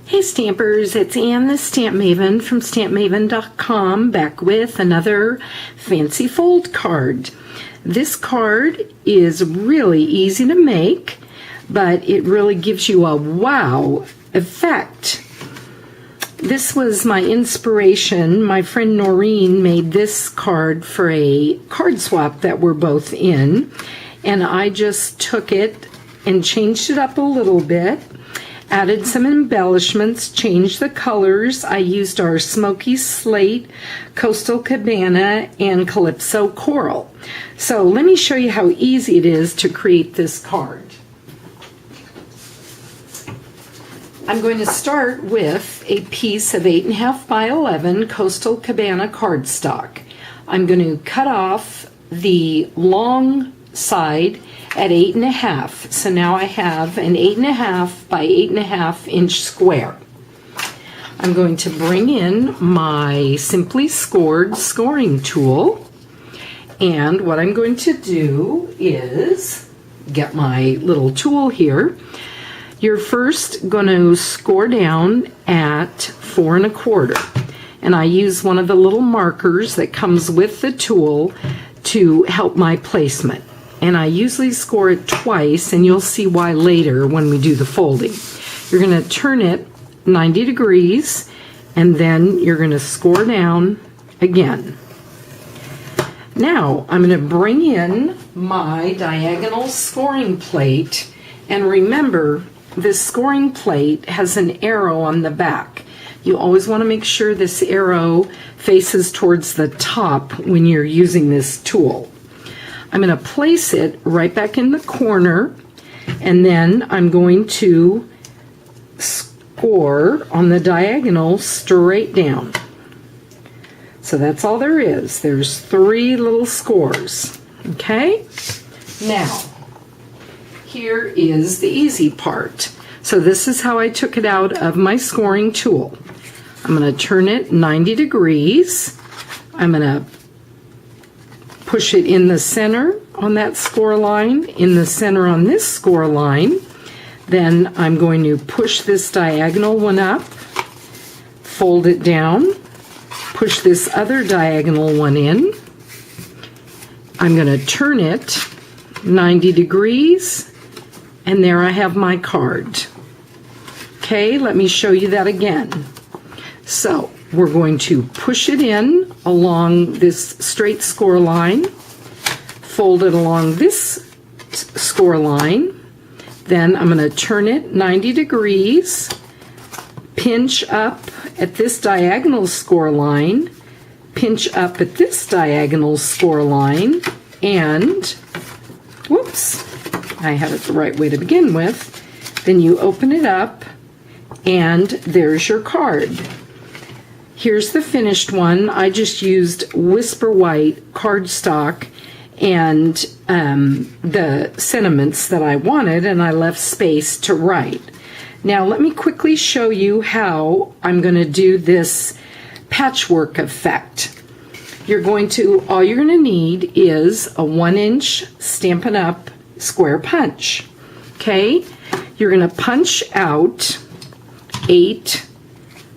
Hey Stampers, it's Ann the Stamp Maven from stampmaven.com, back with another fancy fold card. This card is really easy to make, but it really gives you a wow effect. This was my inspiration. My friend Noreen made this card for a card swap that we're both in, and I just took it and changed it up a little bit. Added some embellishments, changed the colors. I used our Smoky Slate, Coastal Cabana, and Calypso Coral. So let me show you how easy it is to create this card. I'm going to start with a piece of 8.5 by 11 Coastal Cabana cardstock. I'm going to cut off the long side at 8.5. So now I have an 8.5 by 8.5 inch square. I'm going to bring in my Simply Scored scoring tool, and what I'm going to do is get my little tool here. You're first going to score down at 4 1/4, and I use one of the little markers that comes with the tool to help my placement. And I usually score it twice, and you'll see why later when we do the folding. You're going to turn it 90 degrees, and then you're going to score down again. Now I'm going to bring in my diagonal scoring plate, and remember, this scoring plate has an arrow on the back. You always want to make sure this arrow faces towards the top when you're using this tool. I'm going to place it right back in the corner, and then I'm going to score on the diagonal straight down. So that's all there is. There's 3 little scores. Okay? Now, here is the easy part. So this is how I took it out of my scoring tool. I'm going to turn it 90 degrees. I'm going to push it in the center on that score line, in the center on this score line. Then I'm going to push this diagonal one up, fold it down, push this other diagonal one in. I'm going to turn it 90 degrees, and there I have my card. Okay, let me show you that again. So we're going to push it in along this straight score line, fold it along this score line, then I'm going to turn it 90 degrees, pinch up at this diagonal score line, pinch up at this diagonal score line, and whoops, I had it the right way to begin with. Then you open it up, and there's your card. Here's the finished one. I just used Whisper White cardstock and the sentiments that I wanted, and I left space to write. Now let me quickly show you how I'm going to do this patchwork effect. All you're going to need is a 1-inch Stampin' Up! Square punch. Okay? You're going to punch out 8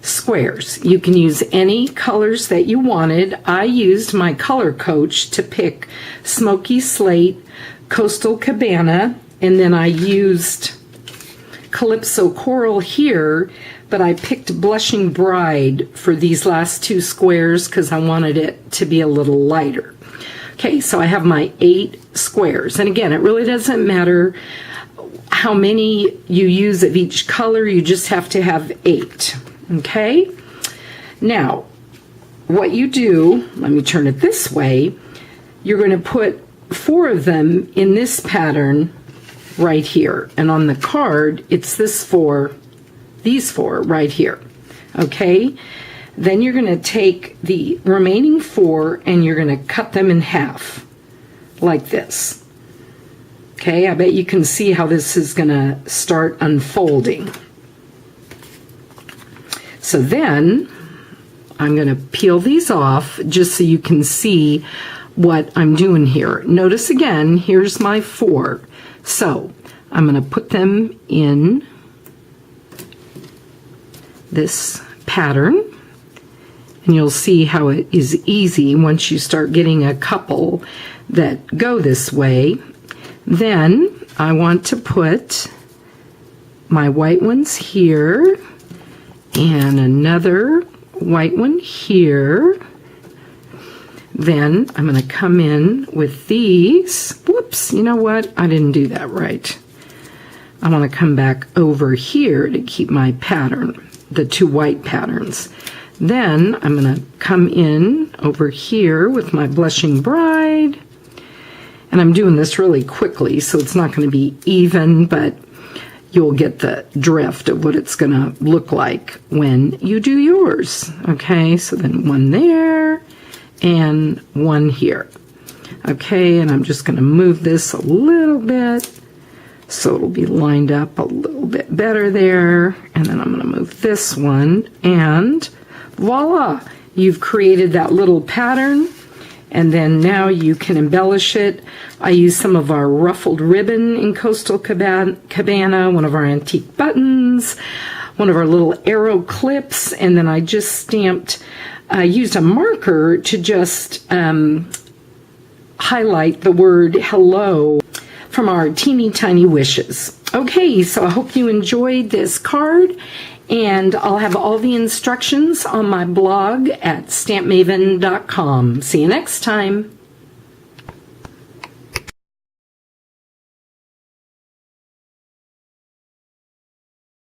squares. You can use any colors that you wanted. I used my color coach to pick Smoky Slate, Coastal Cabana, and then I used Calypso Coral here, but I picked Blushing Bride for these last 2 squares because I wanted it to be a little lighter. Okay, so I have my 8 squares, and again, it really doesn't matter how many you use of each color, you just have to have 8. Okay, now what you do, let me turn it this way, you're going to put 4 of them in this pattern right here, and on the card it's these 4 right here. Okay, then you're going to take the remaining 4 and you're going to cut them in half like this. Okay, I bet you can see how this is going to start unfolding. So then I'm going to peel these off just so you can see what I'm doing here. Notice again, here's my 4. So I'm going to put them in this pattern. And you'll see how it is easy once you start getting a couple that go this way. Then I want to put my white ones here and another white one here. Then I'm going to come in with these. Whoops, you know what? I didn't do that right. I want to come back over here to keep my pattern, the two white patterns. Then I'm going to come in over here with my Blushing Bride. And I'm doing this really quickly, so it's not going to be even, but you'll get the drift of what it's going to look like when you do yours. Okay, so then one there and one here. Okay, and I'm just going to move this a little bit so it'll be lined up a little bit better there. And then I'm going to move this one, and voila, you've created that little pattern. And then now you can embellish it. I use some of our ruffled ribbon in Coastal Cabana, one of our antique buttons, one of our little arrow clips, and then I just stamped, I used a marker to just highlight the word hello from our Teeny Tiny Wishes. Okay, so I hope you enjoyed this card, and I'll have all the instructions on my blog at stampmaven.com. See you next time.